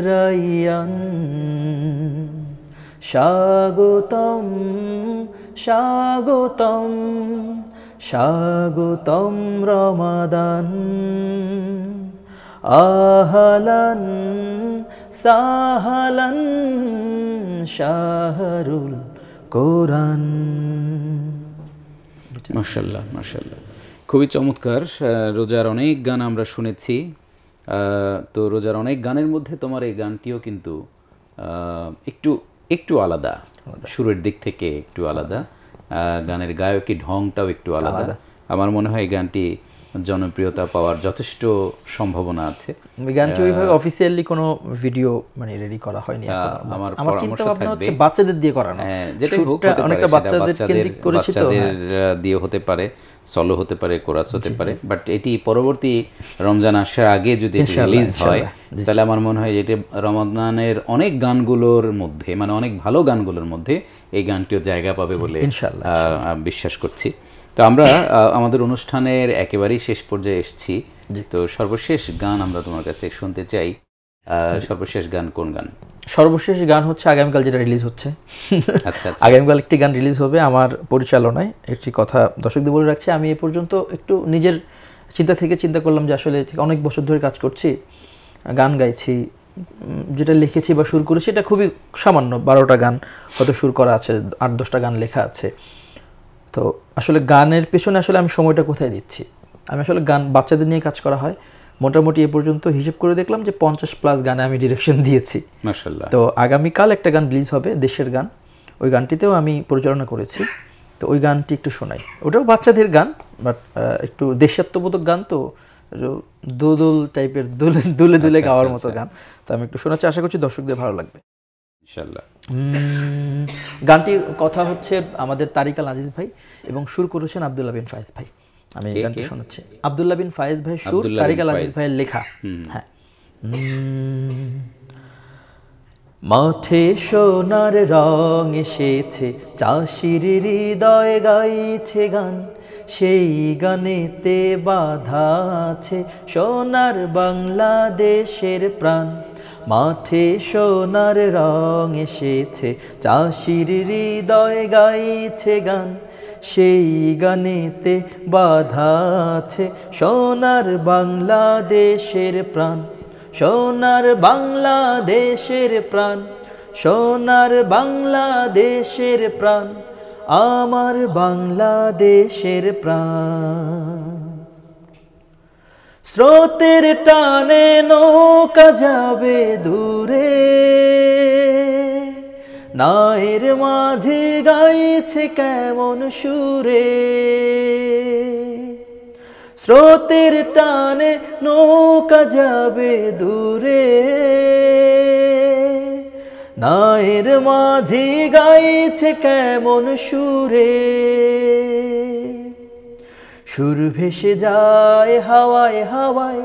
রাইয়ান, স্বাগতম স্বাগতম স্বাগতম রমাদান, আহলান সাহলান শাহরুল কোরআন। মাশাআল্লাহ মাশাআল্লাহ, খুবই চমৎকার। রোজার অনেক গান আমরা শুনেছি, তো রোজার অনেক গানের মধ্যে তোমার এই গানটিও কিন্তু একটু একটু আলাদা, সুরের দিক থেকে একটু আলাদা, গানের গায়কী ঢংটাও একটু আলাদা। আমার মনে হয় এই গানটি জনপ্রিয়তা পাওয়ার যথেষ্ট সম্ভাবনা আছে। এই গানটি ওইভাবে অফিশিয়ালি কোনো ভিডিও মানে রেডি করা হয়নি এখন। আমার চিন্তা ভাবনা হচ্ছে বাচ্চাদের দিয়ে করানো, যেটাই হোক, অনেকটা বাচ্চাদের কেন্দ্রিক করেছি তো, বাচ্চাদের দিয়ে হতে পারে। সলো হতে পারে, কোরাস হতে পারে, বাট এটি পরবর্তী রমজান আসার আগে যদি রিলিজ হয় তাহলে আমার মনে হয় এটি রমজানের অনেক গানগুলোর মধ্যে, মানে অনেক ভালো গানগুলোর মধ্যে এই গানটিও জায়গা পাবে বলে বিশ্বাস করছি। তো আমরা আমাদের অনুষ্ঠানের একেবারেই শেষ পর্যায়ে এসেছি। তো সর্বশেষ গান আমরা তোমার কাছ থেকে শুনতে চাই। সর্বশেষ গান কোন গান? সর্বশেষ গান হচ্ছে আগামীকাল যেটা রিলিজ হচ্ছে। আচ্ছা, আগামীকাল একটি গান রিলিজ হবে আমার পরিচালনায়। একটি কথা দর্শকদের বলে রাখছি, আমি এ পর্যন্ত একটু নিজের চিন্তা করলাম যে আসলে অনেক বছর ধরে কাজ করছি, গান গাইছি, যেটা লিখেছি বা সুর করেছি এটা খুবই সামান্য, 12টা গান হয়তো সুর করা আছে, 8-10টা গান লেখা আছে। তো আসলে গানের পেছনে আসলে আমি সময়টা কোথায় দিচ্ছি? আমি আসলে গান বাচ্চাদের নিয়ে কাজ করা হয়, মোটামুটি এ পর্যন্ত হিসেব করে দেখলাম যে 50+ গানে আমি ডিরেকশন দিয়েছি, মাশাআল্লাহ। তো আগামীকাল একটা গান রিলিজ হবে, দেশের গান, ওই গানটিতেও আমি পরিচালনা করেছি। তো ওই গানটি একটু শোনাই, ওটাও বাচ্চাদের গান, বাট একটু দেশাত্মবোধক গান, তো দোদল টাইপের, দুলে দুলে গাওয়ার মতো গান। তো আমি একটু শোনাচ্ছি, আশা করছি দর্শকদের ভালো লাগবে ইনশাআল্লাহ। গানটির কথা হচ্ছে আমাদের তারিক আল আজিজ ভাই এবং সুর করেছেন আব্দুল্লাহ বিন ফায়েজ ভাই। আমি গানটি শোনাচ্ছি, আব্দুল্লাহ বিন ফায়েজ ভাই সুর, তারিক আল আজিজ ভাইয়ের লেখা। হ্যাঁ। মাঠে সোনার রং এসেছে, চাষির হৃদয় গাইছে গান, সেই গানেতে বাধা আছে সোনার বাংলাদেশের প্রাণ। মাঠে সোনার রং এসেছে, চাষির হৃদয় গাইছে গান, সেই গানেতে বাধা আছে সোনার বাংলাদেশের প্রাণ, সোনার বাংলাদেশের প্রাণ, সোনার বাংলাদেশের প্রাণ, আমার বাংলাদেশের প্রাণ। স্রোতের টানে নৌকা যাবে দূরে, নায়ের মাঝে গাইছে কেমন সুরে। স্রোতের টানে নৌকা যাবে দূরে, নায়ের মাঝে গাইছে কেমন সুরে। সুর ভেসে যায় হাওয়ায় হাওয়ায়,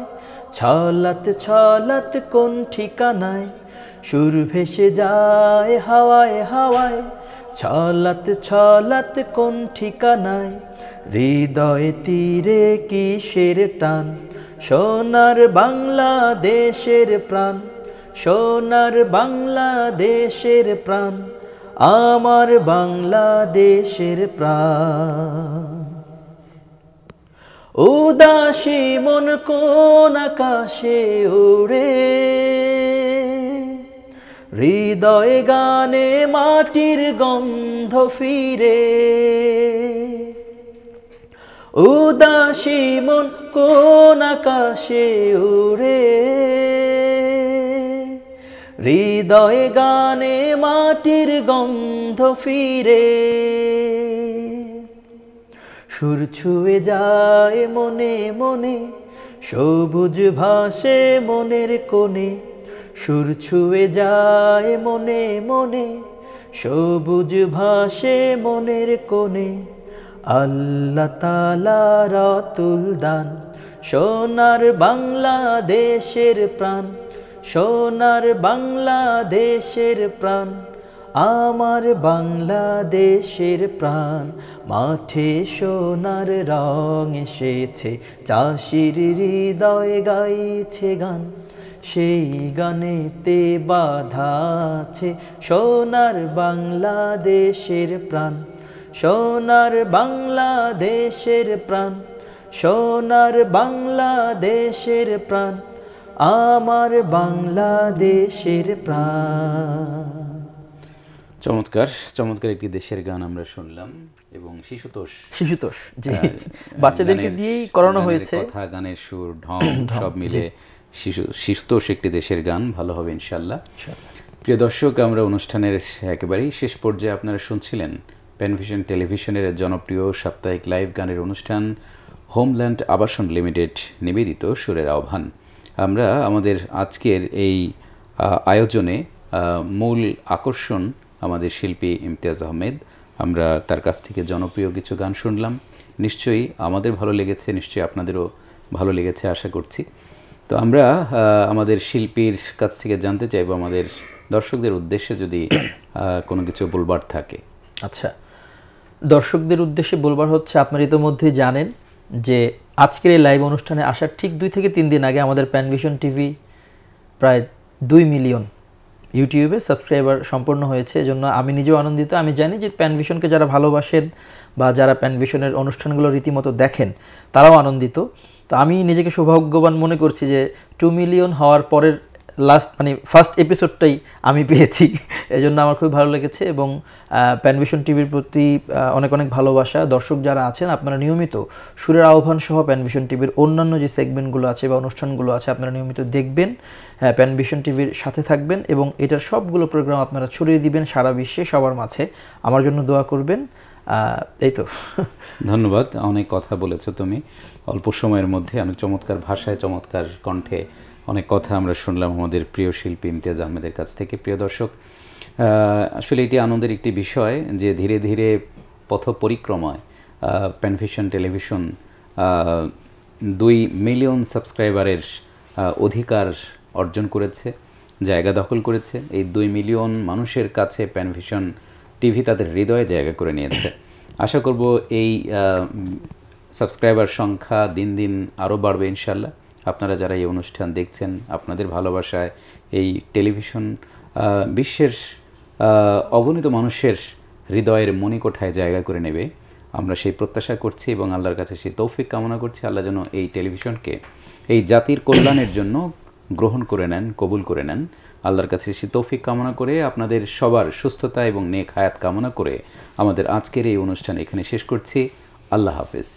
ছলাত ছলাত কোন ঠিকানায়। সুর ভেসে যায় হাওয়ায় হাওয়ায়, ছলাত ছলাত কোন ঠিকানায়। হৃদয় তীরে কিসের টান, সোনার বাংলাদেশের প্রাণ, সোনার বাংলাদেশের প্রাণ, আমার বাংলাদেশের প্রাণ। উদাসী মন কোন আকাশে উড়ে, হৃদয় গানে মাটির গন্ধ ফিরে। উদাসী মন কোন আকাশে উড়ে, হৃদয় গানে মাটির গন্ধ ফিরে। সুর ছুঁয়ে যায় মনে মনে, সবুজ ভাসে মনের কোণে। সুর ছুঁয়ে যায় মনে মনে, সবুজ ভাসে মনের কোণে। আল্লাহ তাআলার অতুল দান, সোনার বাংলাদেশের প্রাণ, সোনার বাংলাদেশের প্রাণ, আমার বাংলাদেশের প্রাণ। মাঠে সোনার রং এসেছে, চাষির হৃদয় গাইছে গান, সেই গানেতে বাধা আছে সোনার বাংলাদেশের প্রাণ, সোনার বাংলাদেশের প্রাণ, সোনার বাংলাদেশের প্রাণ, আমার বাংলাদেশের প্রাণ। চমৎকার চমৎকার একটি দেশের গান আমরা শুনলাম, এবং শিশুতোষ জি, বাচ্চাদেরকে দিয়েই করানো হয়েছে। কথা, গানের সুর, ঢং সব মিলে শিশুতোষ একটি দেশের গান, ভালো হবে ইনশাআল্লাহ। প্রিয় দর্শক, আমরা অনুষ্ঠানের একেবারেই শেষ পর্যায়ে আপনারা শুনছিলেন প্যানভিশন টেলিভিশনের জনপ্রিয় সাপ্তাহিক লাইভ গানের অনুষ্ঠান হোমল্যান্ড আবাসন লিমিটেড নিবেদিত সুরের আহ্বান। আমরা আমাদের আজকের এই আয়োজনে মূল আকর্ষণ আমাদের শিল্পী ইমতিয়াজ আহমেদ, আমরা তার কাছ থেকে জনপ্রিয় কিছু গান শুনলাম নিশ্চয়ই আমাদের ভালো লেগেছে, নিশ্চয়ই আপনাদেরও ভালো লেগেছে আশা করছি। তো আমরা আমাদের শিল্পীর কাছ থেকে জানতে চাইবো আমাদের দর্শকদের উদ্দেশ্যে যদি কোনো কিছু বলবার থাকে। আচ্ছা, দর্শকদের উদ্দেশ্যে বলবার হচ্ছে, আপনারা ইতোমধ্যেই জানেন যে আজকের এই লাইভ অনুষ্ঠানে আসার ঠিক 2 থেকে 3 দিন আগে আমাদের প্যানভিশন টিভি প্রায় 2 মিলিয়ন ইউটিউবে সাবস্ক্রাইবার সম্পন্ন হয়েছে। এজন্য আমি নিজেও আনন্দিত। আমি জানি যে প্যানভিশনকে যারা ভালোবাসেন বা যারা প্যানভিশনের অনুষ্ঠানগুলো রীতিমতো দেখেন তারাও আনন্দিত। তো আমি নিজেকে সৌভাগ্যবান মনে করছি যে 2 মিলিয়ন হওয়ার পরের ফার্স্ট এপিসোডটাই আমি পেয়েছি। এজন্য আমার খুব ভালো লেগেছে এবং প্যানভিশন টিভির প্রতি অনেক অনেক ভালোবাসা। দর্শক যারা আছেন আপনারা নিয়মিত সুরের আহ্বান সহ প্যানভিশন টিভির অন্যান্য যে সেগমেন্টগুলো আছে বা অনুষ্ঠানগুলো আছে আপনারা নিয়মিত দেখবেন, প্যানভিশন টিভির সাথে থাকবেন এবং এটার সবগুলো প্রোগ্রাম আপনারা ছড়িয়ে দিবেন সারা বিশ্বে সবার মাঝে। আমার জন্য দোয়া করবেন। এই তো। ধন্যবাদ, অনেক কথা বলেছো তুমি অল্প সময়ের মধ্যে, অনেক চমৎকার ভাষায় চমৎকার কণ্ঠে অনেক কথা আমরা শুনলাম আমাদের প্রিয় শিল্পী ইমতিয়াজ আহমেদের কাছ থেকে। প্রিয় দর্শক, আসলে এটি আনন্দের একটি বিষয় যে ধীরে ধীরে পথ পরিক্রমায় প্যানভিশন টেলিভিশন 2 মিলিয়ন সাবস্ক্রাইবারের অধিকার অর্জন করেছে, জায়গা দখল করেছে। এই 2 মিলিয়ন মানুষের কাছে প্যানভিশন টিভি তাদের হৃদয়ে জায়গা করে নিয়েছে। আশা করব এই সাবস্ক্রাইবার সংখ্যা দিন দিন আরও বাড়বে ইনশাল্লাহ। আপনারা যারা এই অনুষ্ঠান দেখছেন, আপনাদের ভালোবাসায় এই টেলিভিশন বিশ্বের অগণিত মানুষের হৃদয়ের মণিকোঠায় জায়গা করে নেবে, আমরা সেই প্রত্যাশা করছি এবং আল্লাহর কাছে সেই তৌফিক কামনা করছি। আল্লাহ যেন এই টেলিভিশনকে এই জাতির কল্যাণের জন্য গ্রহণ করে নেন, কবুল করে নেন। আল্লাহর কাছে সেই তৌফিক কামনা করে আপনাদের সবার সুস্থতা এবং নেক হায়াত কামনা করে আমাদের আজকের এই অনুষ্ঠান এখানে শেষ করছি। আল্লাহ হাফেজ।